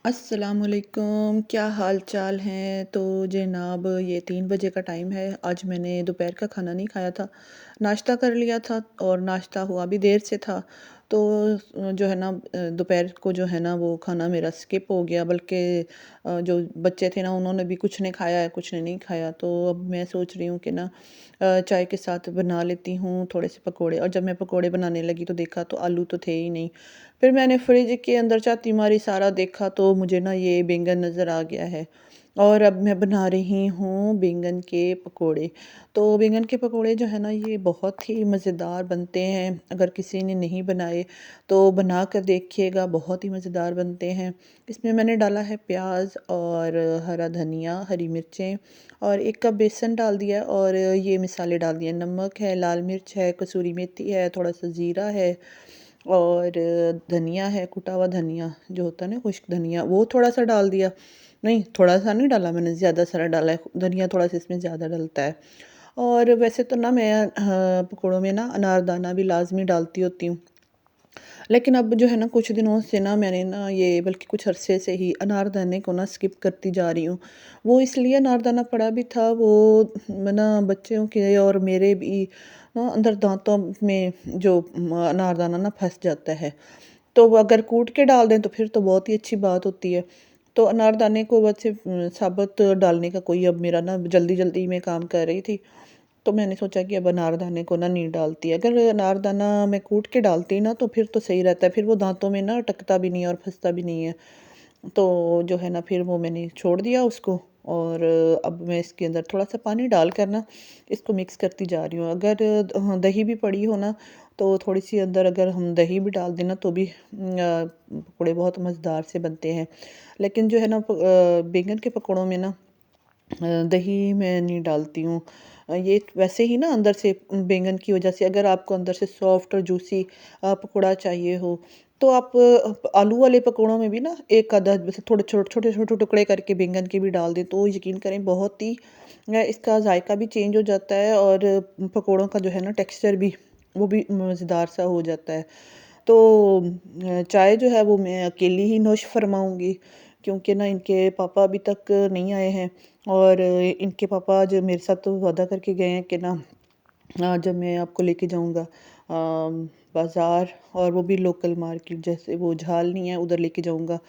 अस्सलामुअलैकुम, क्या हाल चाल हैं। तो जनाब ये 3 बजे का टाइम है। आज मैंने दोपहर का खाना नहीं खाया था, नाश्ता कर लिया था और नाश्ता हुआ भी देर से था। तो जो है ना दोपहर को जो है ना वो खाना मेरा स्किप हो गया, बल्कि जो बच्चे थे ना उन्होंने भी कुछ ने खाया है, कुछ ने नहीं खाया। तो अब मैं सोच रही हूँ कि ना चाय के साथ बना लेती हूँ थोड़े से पकोड़े। और जब मैं पकोड़े बनाने लगी तो देखा तो आलू तो थे ही नहीं। फिर मैंने फ्रिज के अंदर झाती मारी, सारा देखा तो मुझे ना ये बैंगन नज़र आ गया है। और अब मैं बना रही हूँ बैंगन के पकोड़े। तो बैंगन के पकोड़े जो है ना ये बहुत ही मज़ेदार बनते हैं। अगर किसी ने नहीं बनाए तो बना कर देखिएगा, बहुत ही मज़ेदार बनते हैं। इसमें मैंने डाला है प्याज और हरा धनिया, हरी मिर्चें और 1 कप बेसन डाल दिया है और ये मसाले डाल दिए, नमक है, लाल मिर्च है, कसूरी मेथी है, थोड़ा सा ज़ीरा है और धनिया है, कुटा हुआ धनिया जो होता है ना, खुश्क धनिया, वो थोड़ा-सा डाल दिया। नहीं, थोड़ा-सा नहीं डाला मैंने, ज़्यादा सारा डाला है, धनिया थोड़ा-सा इसमें ज़्यादा डलता है। और वैसे तो ना मैं पकोड़ों में ना अनारदाना भी लाज़मी डालती होती हूँ। लेकिन अब जो है ना कुछ दिनों से ना मैंने ना ये, बल्कि कुछ अरसे से ही अनारदाने को ना स्किप करती जा रही हूँ। वो इसलिए अनारदाना पड़ा भी था, वो ना बच्चों के और मेरे भी ना अंदर दाँतों में जो अनारदाना ना फँस जाता है। तो वो अगर कूट के डाल दें तो फिर तो बहुत ही अच्छी बात होती है। तो अनारदाने को वैसे साबुत डालने का कोई, अब मेरा ना जल्दी-जल्दी में काम कर रही थी, तो मैंने सोचा कि अब अनारदाने को ना नहीं डालती। अगर अनारदाना मैं कूट के डालती ना तो फिर तो सही रहता है, फिर वो दाँतों में ना अटकता भी नहीं है और फँसता भी नहीं है। तो जो है ना फिर वो मैंने छोड़ दिया उसको। और अब मैं इसके अंदर थोड़ा-सा पानी डाल कर ना इसको मिक्स करती जा रही हूँ। अगर दही भी पड़ी हो ना तो थोड़ी-सी अंदर अगर हम दही भी डाल दें ना तो भी पकौड़े बहुत मज़ेदार से बनते हैं। लेकिन जो है ना बैंगन के पकौड़ों में ना दही मैं नहीं डालती हूँ। ये वैसे ही ना अंदर से बैंगन की वज़ह से, अगर आपको अंदर से सॉफ्ट और जूसी पकोड़ा चाहिए हो तो आप आलू वाले पकोड़ों में भी ना एक आधा वैसे थोड़े छोटे-छोटे टुकड़े करके बैंगन के भी डाल दें तो यकीन करें बहुत ही इसका जायका भी चेंज हो जाता है और पकोड़ों का जो है ना टेक्सचर भी वो भी मज़ेदार सा हो जाता है। तो चाय जो है वो मैं अकेली ही नोश फ़रमाऊँगी, क्योंकि ना इनके पापा अभी तक नहीं आए हैं। और इनके पापा जो मेरे साथ तो वादा करके गए हैं कि ना जब मैं आपको लेके जाऊँगा बाज़ार, और वो भी लोकल मार्केट, जैसे वो झाल नहीं है उधर लेके जाऊँगा।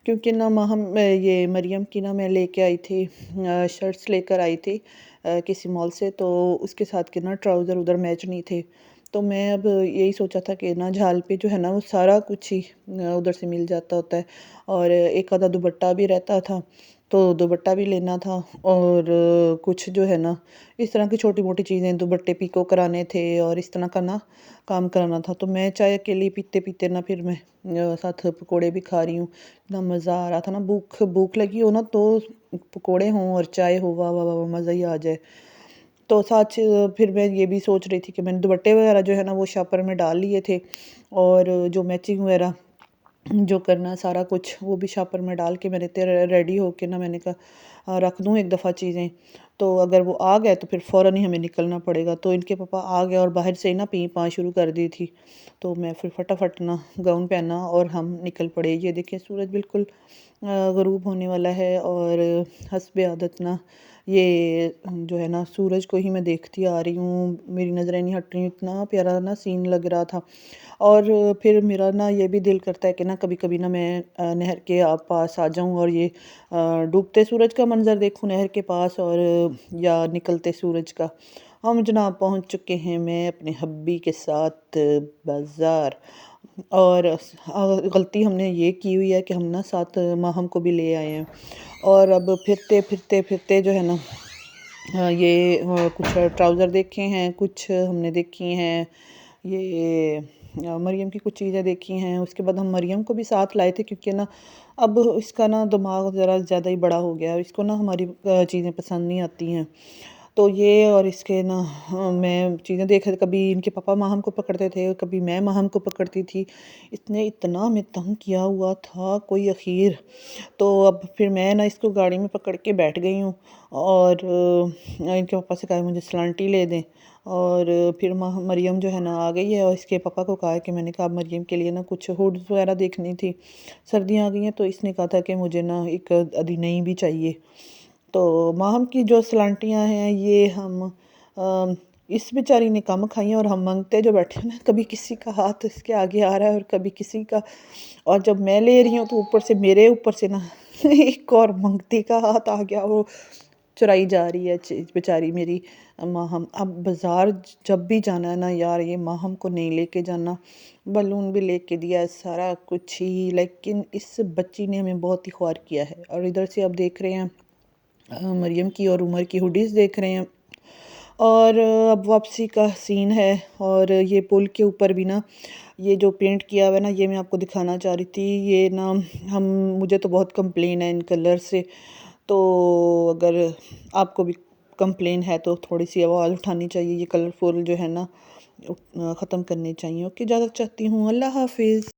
क्योंकि ना ये मरियम की ना मैं लेके आई थी, शर्ट्स लेकर आई थी किसी मॉल से, तो उसके साथ के ना ट्राउज़र उधर मैच नहीं थे। तो मैं अब यही सोचा था कि ना झाल पे जो है ना वो सारा कुछ ही उधर से मिल जाता होता है। और एक आधा दुपट्टा भी रहता था, तो दुपट्टा भी लेना था। और कुछ जो है ना इस तरह की छोटी-मोटी चीज़ें, दुपट्टे पिको कराने थे और इस तरह का ना काम कराना था। तो मैं चाय अकेली पीते-पीते ना फिर मैं साथ पकोड़े भी खा रही हूँ। इतना मज़ा आ रहा था ना, भूख भूख लगी हो ना तो पकोड़े हों और चाय हो, वाह, वाह, वाह! मज़ा ही आ जाए। तो साथ फिर मैं ये भी सोच रही थी कि मैंने दुपट्टे वगैरह जो है ना वो शॉपर में डाल लिए थे, और जो मैचिंग वगैरह जो करना सारा कुछ वो भी शॉपर में डाल के मैंने तेरे रेडी होके ना मैंने कहा रख दूँ एक दफ़ा चीज़ें। तो अगर वो आ गए तो फिर फ़ौरन ही हमें निकलना पड़ेगा। तो इनके पापा आ गए और बाहर से ही ना पी-पा शुरू कर दी थी। तो मैं फिर फटाफट ना गाउन पहना और हम निकल पड़े। ये देखिए सूरज बिल्कुल ग़ुरूब होने वाला है, और हस्बे आदत ना ये जो है ना सूरज को ही मैं देखती आ रही हूँ। मेरी नज़रें नहीं हट रही, इतना प्यारा ना सीन लग रहा था। और फिर मेरा ना ये भी दिल करता है कि ना कभी-कभी ना मैं नहर के पास आ जाऊँ और ये डूबते सूरज का मंज़र देखूँ नहर के पास, और या निकलते सूरज का। हम जनाब पहुँच चुके हैं मैं अपने हब्बी के साथ बाज़ार। और गलती हमने ये की हुई है कि हम ना साथ माहम को भी ले आए हैं। और अब फिरते जो है ना ये कुछ ट्राउज़र देखे हैं, कुछ हमने देखी हैं, ये मरियम की कुछ चीज़ें देखी हैं। उसके बाद हम मरियम को भी साथ लाए थे, क्योंकि ना अब इसका ना दिमाग ज़रा ज़्यादा ही बड़ा हो गया है, इसको ना हमारी चीज़ें पसंद नहीं आती हैं। तो ये और इसके ना मैं चीज़ें देख रही कभी इनके पापा माहम को पकड़ते थे, कभी मैं माहम को पकड़ती थी। इसने इतना हमें तंग किया हुआ था कोई अख़ीर। तो अब फिर मैं ना इसको गाड़ी में पकड़ के बैठ गई हूँ और इनके पापा से कहा मुझे सलांटी ले दें। और फिर मरियम जो है ना आ गई है और इसके पापा को कहा है कि मैंने कहा मरियम के लिए ना कुछ हुड्स वगैरह देखनी थी, सर्दियाँ आ गई हैं, तो इसने कहा था कि मुझे ना एक अदी नई भी चाहिए। तो माहम की जो सलांटियाँ हैं ये हम इस बेचारी ने कम खाई हैं और हम मांगते जो बैठे हैं ना, कभी किसी का हाथ इसके आगे आ रहा है और कभी किसी का। और जब मैं ले रही हूँ तो ऊपर से मेरे ऊपर से ना एक और मंगती का हाथ आ गया, वो चुराई जा रही है बेचारी मेरी माहम। अब बाज़ार जब भी जाना है ना यार, ये माहम को नहीं लेके जाना। बलून भी लेके दिया है, सारा कुछ ही, लेकिन इस बच्ची ने हमें बहुत ही ख्वार किया है। और इधर से अब देख रहे हैं मरियम की और उमर की हुडीज़ देख रहे हैं। और अब वापसी का सीन है। और ये पुल के ऊपर भी ना ये जो पेंट किया हुआ है ना, ये मैं आपको दिखाना चाह रही थी। ये ना हम मुझे तो बहुत कंप्लेन है इन कलर से। तो अगर आपको भी कंप्लेन है तो थोड़ी सी आवाज़ उठानी चाहिए, ये कलरफुल जो है ना ख़त्म करने चाहिए। ओके, इजाज़त चाहती हूँ, अल्लाह हाफिज़।